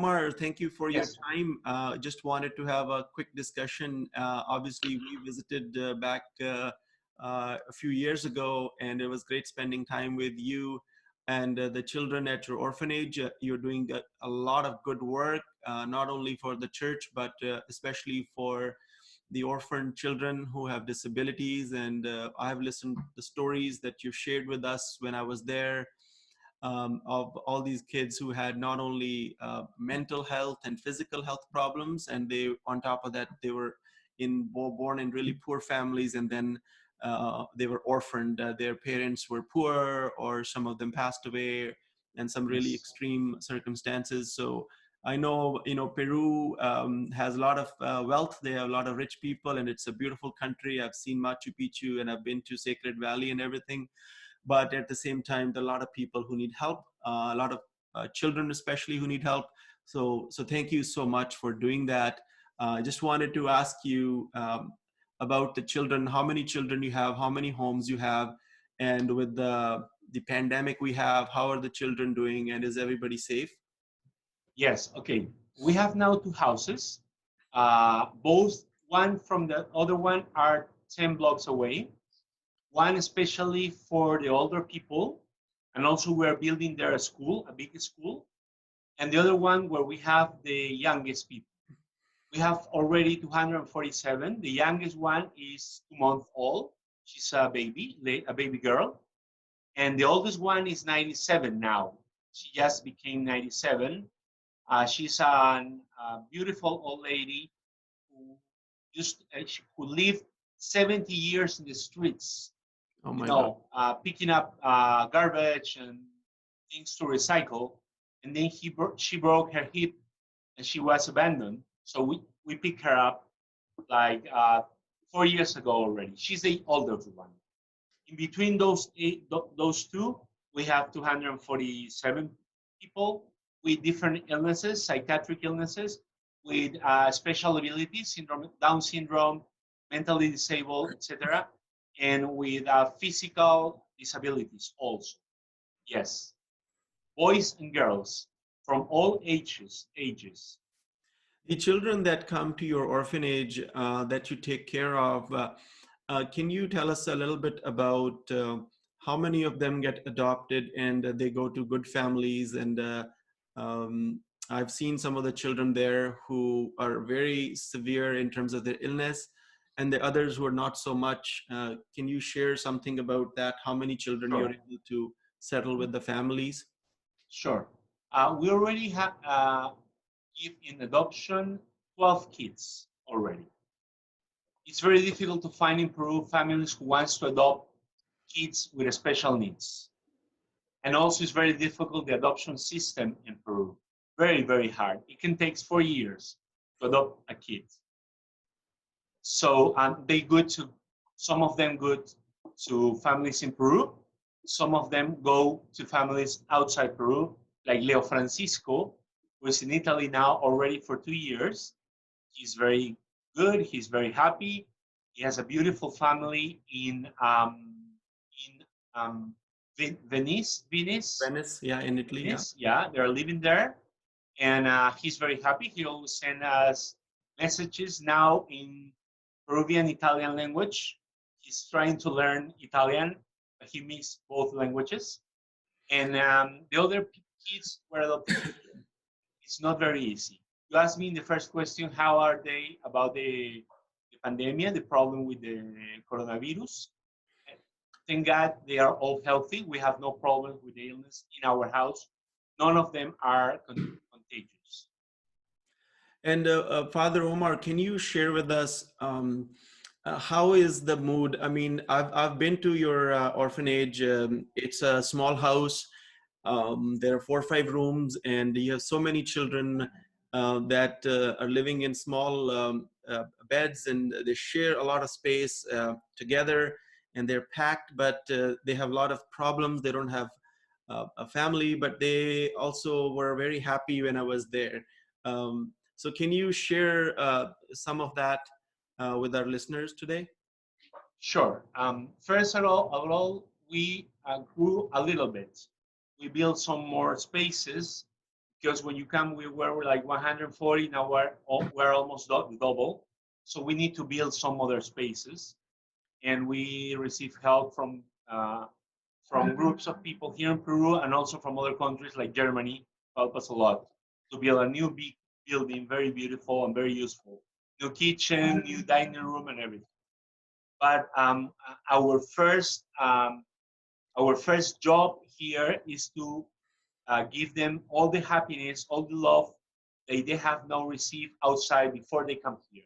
Omar, thank you for your Yes. time. Just wanted to have a quick discussion. Obviously, we visited back a few years ago, and it was great spending time with you and the children at your orphanage. You're doing a lot of good work, not only for the church, but especially for the orphan children who have disabilities. And I have listened to the stories that you shared with us when I was there, of all these kids who had not only mental health and physical health problems, and they, on top of that, they were born in really poor families, and then they were orphaned. Their parents were poor, or some of them passed away, and some really Yes. extreme circumstances. So I know, Peru has a lot of wealth. They have a lot of rich people, and it's a beautiful country. I've seen Machu Picchu, and I've been to Sacred Valley and everything. But at the same time, there are a lot of people who need help, a lot of children especially who need help. So thank you so much for doing that. I just wanted to ask you about the children, how many children you have, how many homes you have, and with the pandemic we have, how are the children doing, and is everybody safe? Yes. Okay. We have now two houses. Both one from the other one are 10 blocks away. One especially for the older people, and also we're building there a school, a big school. And the other one where we have the youngest people. We have already 247. The youngest one is 2 months old. She's a baby girl. And the oldest one is 97 now. She just became 97. She's a beautiful old lady who who lived 70 years in the streets, Oh my God. picking up garbage and things to recycle. And then she broke her hip and she was abandoned. So we picked her up like 4 years ago already. She's the older one. In between those two, we have 247 people with different illnesses, psychiatric illnesses, with special abilities, Down syndrome, mentally disabled, etc., and with physical disabilities also. Yes, boys and girls from all ages. The children that come to your orphanage that you take care of, can you tell us a little bit about how many of them get adopted and they go to good families? And um, I've seen some of the children there who are very severe in terms of their illness, and the others who are not so much. Can you share something about that? How many children you're Sure, able to settle with the families? sure. We already have give in adoption 12 kids already. It's very difficult to find in Peru families who wants to adopt kids with special needs. And also it's very difficult, the adoption system in Peru. Very, very hard. It can take 4 years to adopt a kid. So they good to, some of them good to families in Peru. Some of them go to families outside Peru, like Leo Francisco, who is in Italy now already for 2 years. He's very good. He's very happy. He has a beautiful family in Venice. Venice, yeah, in Italy, yeah. Venice. Yeah, they're living there, and he's very happy. He always sends us messages now in Peruvian Italian language. He's trying to learn Italian, but he mixed both languages. And the other kids were adopted here. It's not very easy. You asked me in the first question, how are they about the pandemic, the problem with the coronavirus? Thank God they are all healthy. We have no problems with the illness in our house. None of them are contagious. And Father Omar, can you share with us how is the mood? I mean, I've been to your orphanage. It's a small house. There are 4 or 5 rooms, and you have so many children that are living in small beds, and they share a lot of space together, and they're packed, but they have a lot of problems. They don't have a family, but they also were very happy when I was there. So can you share some of that with our listeners today? Sure. First of all, we grew a little bit. We built some more spaces because when you come, we were like 140. Now we're almost double. So we need to build some other spaces, and we receive help from groups of people here in Peru and also from other countries like Germany. Help us a lot to build a new big building, very beautiful and very useful. New kitchen, new dining room, and everything. But our first job here is to give them all the happiness, all the love that they have now received outside before they come here.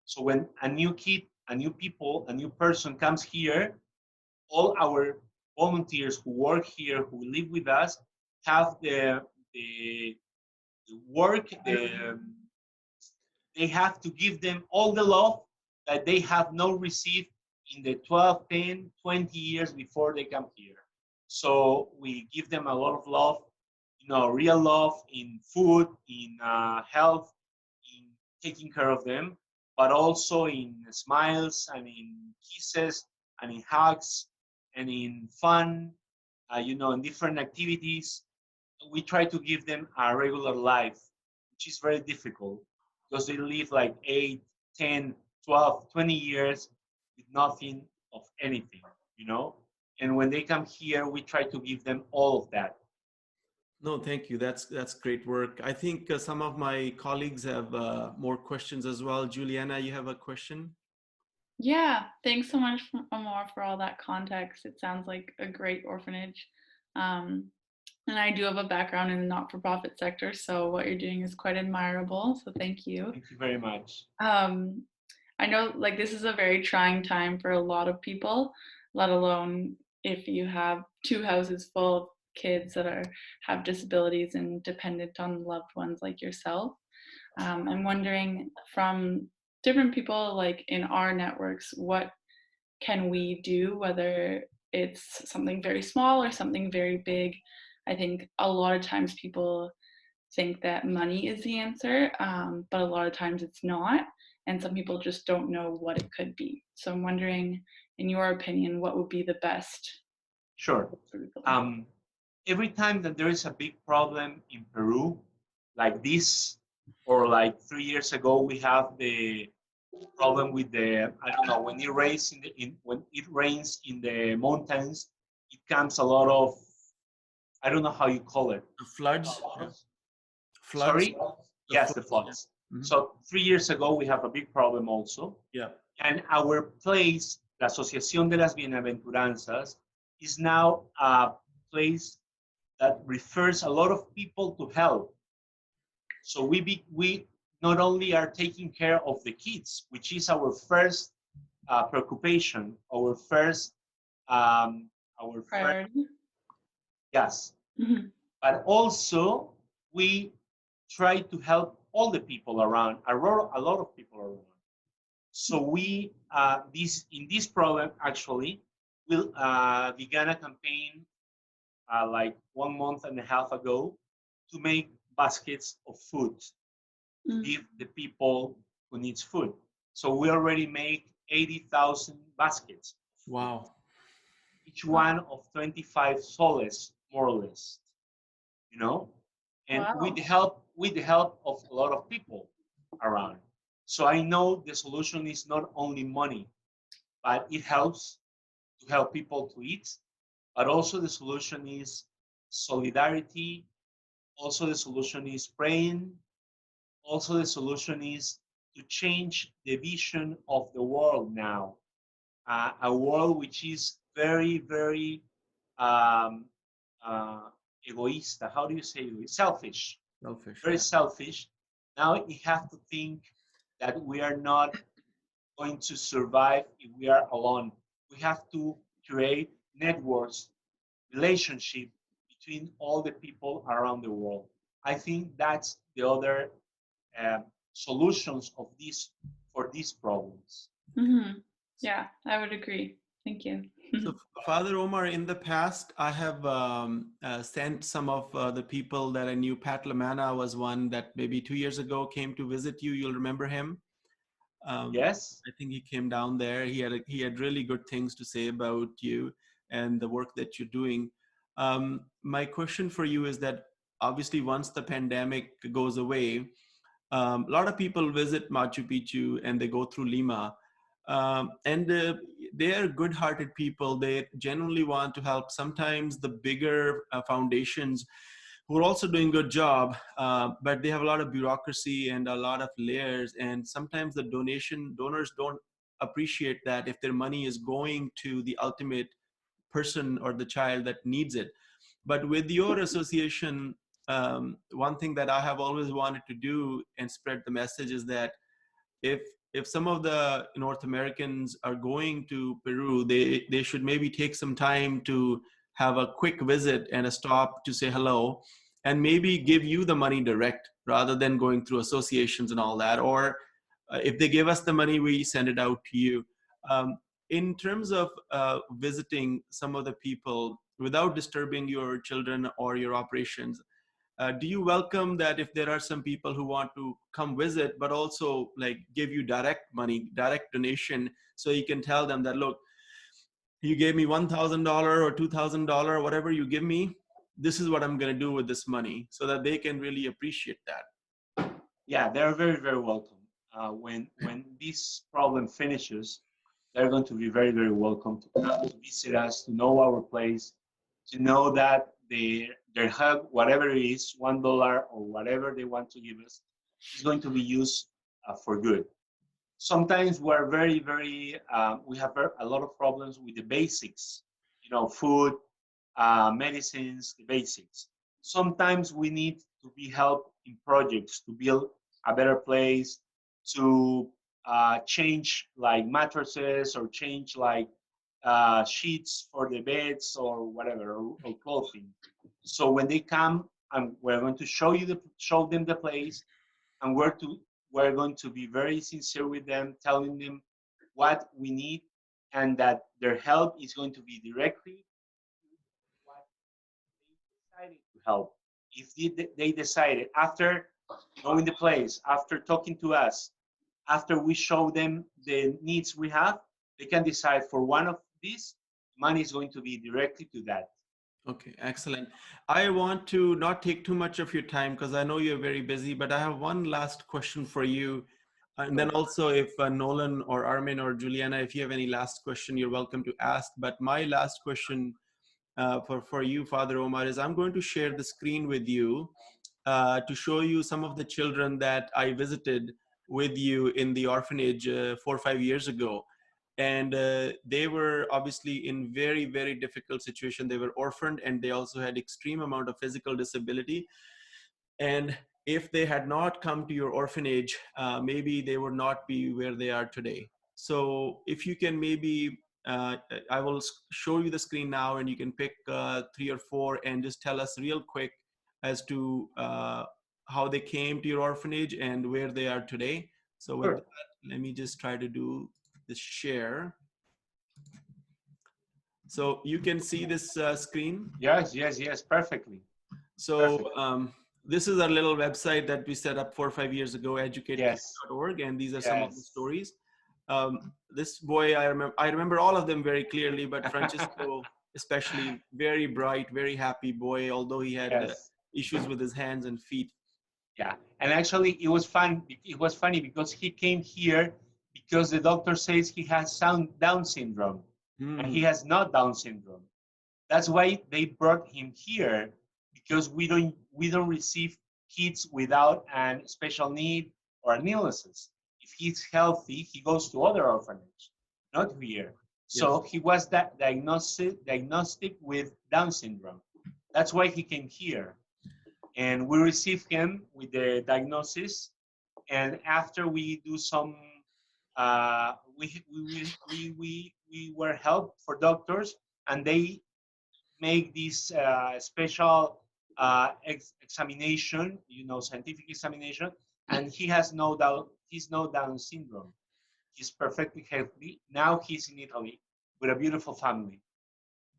So when a new kid, a new people, a new person comes here, all our volunteers who work here, who live with us, have the work, they have to give them all the love that they have not received in the 12, 10, 20 years before they come here. So we give them a lot of love, real love in food, in health, in taking care of them, but also in smiles and in kisses and in hugs and in fun, in different activities. We try to give them a regular life, which is very difficult because they live like 8, 10, 12, 20 years with nothing of anything. And when they come here, we try to give them all of that. No, thank you. That's great work. I think some of my colleagues have more questions as well. Juliana, you have a question? Yeah, thanks so much, Amor, for all that context. It sounds like a great orphanage. Um, and I do have a background in the not-for-profit sector, so what you're doing is quite admirable. So thank you. Thank you very much. I know like this is a very trying time for a lot of people, let alone if you have two houses full of kids that have disabilities and dependent on loved ones like yourself. I'm wondering from different people like in our networks, what can we do, whether it's something very small or something very big. I think a lot of times people think that money is the answer, but a lot of times it's not. And some people just don't know what it could be. So I'm wondering, in your opinion, what would be the best? Sure. Every time that there is a big problem in Peru, like this, or like 3 years ago, we have the problem with I don't know, when it rains when it rains in the mountains, it comes a lot of, I don't know how you call it. Floods? Yeah. Floods? Sorry? Yes, the floods. Yeah. Mm-hmm. So 3 years ago, we have a big problem also. Yeah. And our place, la Asociación de las Bienaventuranzas, is now a place that refers a lot of people to help. So we not only are taking care of the kids, which is our first preoccupation, our first priority. Yes, Mm-hmm. but also we try to help all the people around, a lot of people around. So we in this program actually will began a campaign like 1.5 months ago to make baskets of food to give the people who needs food. So we already make 80,000 baskets. Wow. Each one of 25 soles, more or less, and wow. with the help of a lot of people around. So I know the solution is not only money, but it helps to help people to eat, but also the solution is solidarity. Also the solution is praying. Also the solution is to change the vision of the world now. A world which is very, very um, egoista. How do you say it? Selfish. Selfish. Very Yeah. selfish. Now we have to think that we are not going to survive if we are alone. We have to create networks, relationship between all the people around the world. I think that's the other solutions for these problems. Mm-hmm. Yeah, I would agree. Thank you. So, Father Omar, in the past, I have sent some of the people that I knew. Pat Lamana was one that maybe 2 years ago came to visit you. You'll remember him. Yes. I think he came down there. He had really good things to say about you and the work that you're doing. My question for you is that obviously once the pandemic goes away, a lot of people visit Machu Picchu and they go through Lima. And they are good-hearted people. They genuinely want to help. Sometimes the bigger foundations who are also doing a good job, but they have a lot of bureaucracy and a lot of layers. And sometimes the donors don't appreciate that if their money is going to the ultimate person or the child that needs it. But with your association, one thing that I have always wanted to do and spread the message is that if if some of the North Americans are going to Peru, they should maybe take some time to have a quick visit and a stop to say hello, and maybe give you the money direct rather than going through associations and all that. Or if they give us the money, we send it out to you. Um, in terms of visiting some of the people without disturbing your children or your operations, do you welcome that if there are some people who want to come visit, but also like give you direct money, direct donation, so you can tell them that, look, you gave me $1,000 or $2,000, whatever you give me, this is what I'm going to do with this money, so that they can really appreciate that. Yeah, they're very, very welcome. When this problem finishes, they're going to be very, very welcome to come to visit us, to know our place, to know that their help, whatever it is, $1 or whatever they want to give us, is going to be used for good. Sometimes we're very, very, we have a lot of problems with the basics, food, medicines, the basics. Sometimes we need to be helped in projects to build a better place, to change like mattresses or change like sheets for the beds or whatever, or clothing. So when they come, and we're going to show them the place, and we're going to be very sincere with them, telling them what we need, and that their help is going to be directly what they decided to help. If they decided after knowing the place, after talking to us, after we show them the needs we have, they can decide for one of these, money is going to be directly to that. Okay, excellent. I want to not take too much of your time because I know you're very busy, but I have one last question for you. And then Sure. also if Nolan or Armin or Juliana, if you have any last question, you're welcome to ask. But my last question for you, Father Omar, is I'm going to share the screen with you to show you some of the children that I visited with you in the orphanage 4 or 5 years ago. And they were obviously in very, very difficult situation. They were orphaned and they also had extreme amount of physical disability. And if they had not come to your orphanage, maybe they would not be where they are today. So if you can maybe, I will show you the screen now and you can pick 3 or 4 and just tell us real quick as to how they came to your orphanage and where they are today. So with Sure. that, let me just try to do this share. So you can see this screen. Yes, yes, yes, perfectly. So Perfect. this is our little website that we set up 4 or 5 years ago, Yes, educatekids.org, and these are some of the yes. stories. This boy, I remember all of them very clearly, but Francisco especially, very bright, very happy boy, although he had Yes. issues with his hands and feet. Yeah, and actually it was fun. It was funny because he came here because the doctor says he has Down syndrome, and Hmm. he has not Down syndrome. That's why they brought him here, because we don't receive kids without an special need or an illnesses. If he's healthy, he goes to other orphanage, not here. Yes. So he was that diagnostic with Down syndrome. That's why he came here, and we received him with the diagnosis. And after we do some, we were helped for doctors, and they make this special examination, scientific examination, and he has no doubt, he's no Down syndrome. He's perfectly healthy. Now he's in Italy with a beautiful family.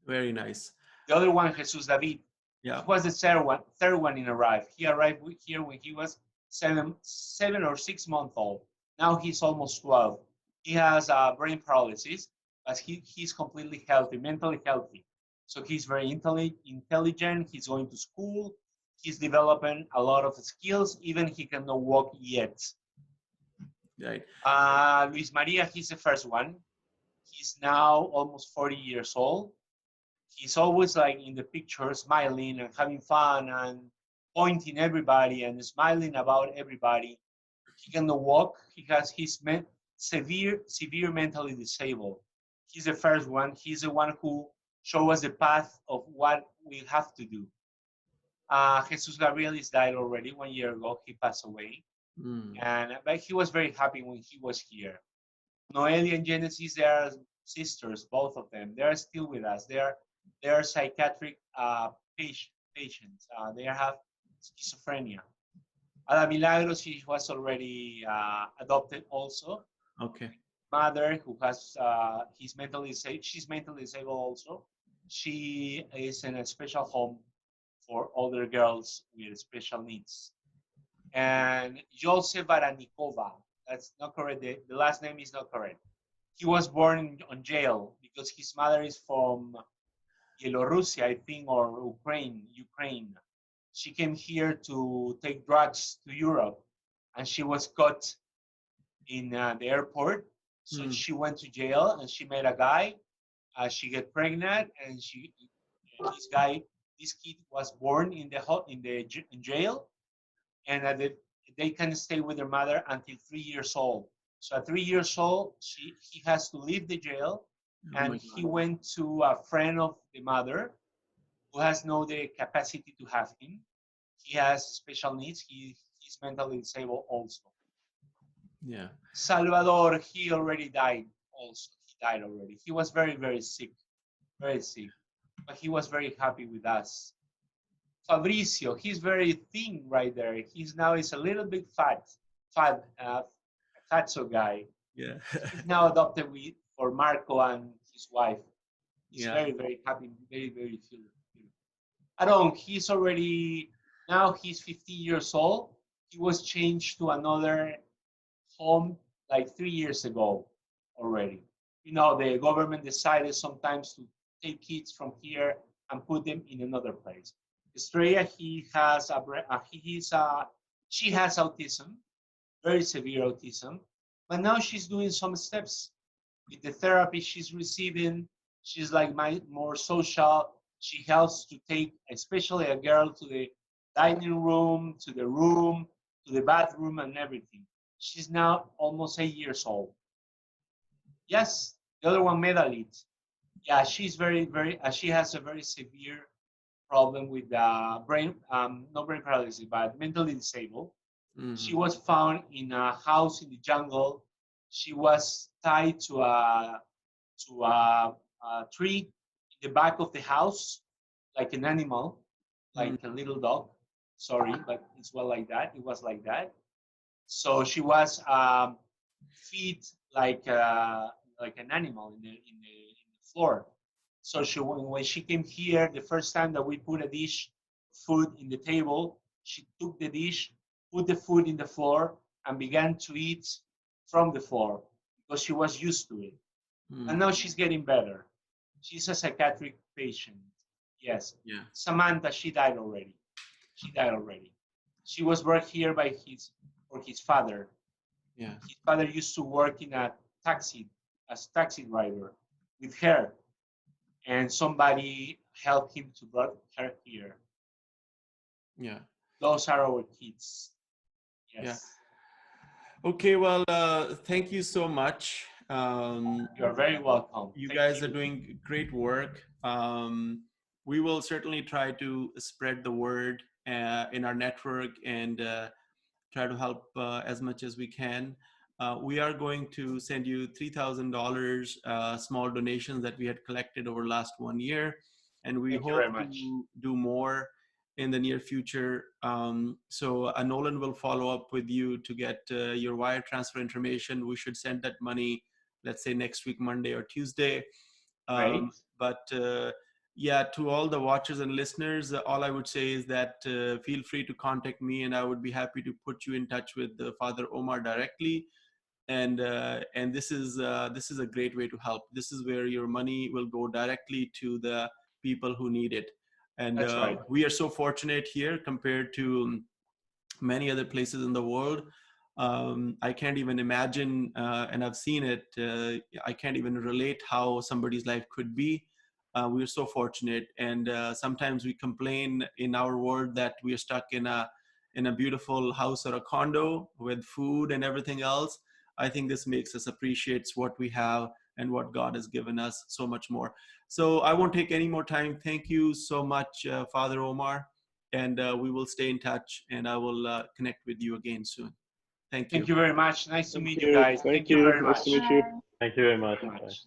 Very nice. The other one, Jesus David, Yeah. he was the third one in arrive. He arrived here when he was 7 or 6 months old. Now he's almost 12. He has brain paralysis, but he's completely healthy, mentally healthy. So he's very intelligent. He's going to school. He's developing a lot of skills, even he cannot walk yet. Right. Luis Maria, he's the first one. He's now almost 40 years old. He's always like in the picture, smiling and having fun and pointing everybody and smiling about everybody. He cannot walk. He's severe mentally disabled. He's the first one. He's the one who showed us the path of what we have to do. Jesus Gabriel is died already 1 year ago. He passed away, Mm. but he was very happy when he was here. Noelia and Genesis, they are sisters, both of them. They are still with us. They are psychiatric patients. They have schizophrenia. Ada Milagros, she was already adopted also. Okay. Mother who has he's mentally disabled. She's mentally disabled also. She is in a special home for older girls with special needs. And Josef Varanikova, that's not correct. The last name is not correct. He was born on jail because his mother is from Belarusia, I think, or Ukraine. She came here to take drugs to Europe, and she was caught in the airport. So Mm. she went to jail, and she met a guy. She got pregnant, and this kid was born in jail, and they can stay with their mother until 3 years old. So at 3 years old, he has to leave the jail, Oh my and he God. went to a friend of the mother who has no the capacity to have him. He has special needs. He's mentally disabled also. Yeah. Salvador, he already died. Also, he died already. He was very sick, very sick, but he was very happy with us. Fabricio, he's very thin right there. He's now is a little bit fat, fatso guy. Yeah. He's now adopted for Marco and his wife. He's Yeah. very happy, very feel. Aaron, he's 50 years old. He was changed to another home like 3 years ago already. The government decided sometimes to take kids from here and put them in another place. Estrella, she has autism, very severe autism, but now she's doing some steps with the therapy she's receiving. She's like more social. She helps to take, especially a girl, to the dining room, to the bathroom, and everything. She's now almost 8 years old. Yes, the other one, Medalit. Yeah, she's she has a very severe problem with brain, not brain paralysis, but mentally disabled. She Mm-hmm. was found in a house in the jungle. She was tied to a tree in the back of the house, like an animal, Mm. like a little dog. Sorry, but it's well like that. It was like that. So she was feed like an animal in the floor. So when she came here, the first time that we put a dish food in the table, she took the dish, put the food in the floor, and began to eat from the floor because she was used to it. And Mm. now she's getting better. She's a psychiatric patient. Yes. Yeah. Samantha, she died already. She died already. She was brought here for his father. Yeah. His father used to work in a taxi as taxi driver with her, and somebody helped him to bring her here. Yeah. Those are our kids. Yeah. Yes. Okay. Well, thank you so much. You're very welcome. You Thank guys are you. doing great work. We will certainly try to spread the word in our network and try to help as much as we can. We are going to send you $3,000 small donations that we had collected over last 1 year, and we Thank you hope very much. to do more in the near future. So Nolan will follow up with you to get your wire transfer information. We should send that money, let's say next week, Monday or Tuesday. Great. But yeah, to all the watchers and listeners, all I would say is that feel free to contact me, and I would be happy to put you in touch with Father Omar directly. And this is a great way to help. This is where your money will go directly to the people who need it. And That's right. we are so fortunate here compared to many other places in the world. I can't even imagine, and I've seen it, I can't even relate how somebody's life could be. We're so fortunate. And sometimes we complain in our world that we are stuck in a beautiful house or a condo with food and everything else. I think this makes us appreciate what we have and what God has given us so much more. So I won't take any more time. Thank you so much, Father Omar, and we will stay in touch, and I will connect with you again soon. Thank Thank you. you very much. Nice to Thank meet you you. guys. Thank Thank you you. very Nice to much. meet you. Bye. Thank you very Thank much. you very Bye. much.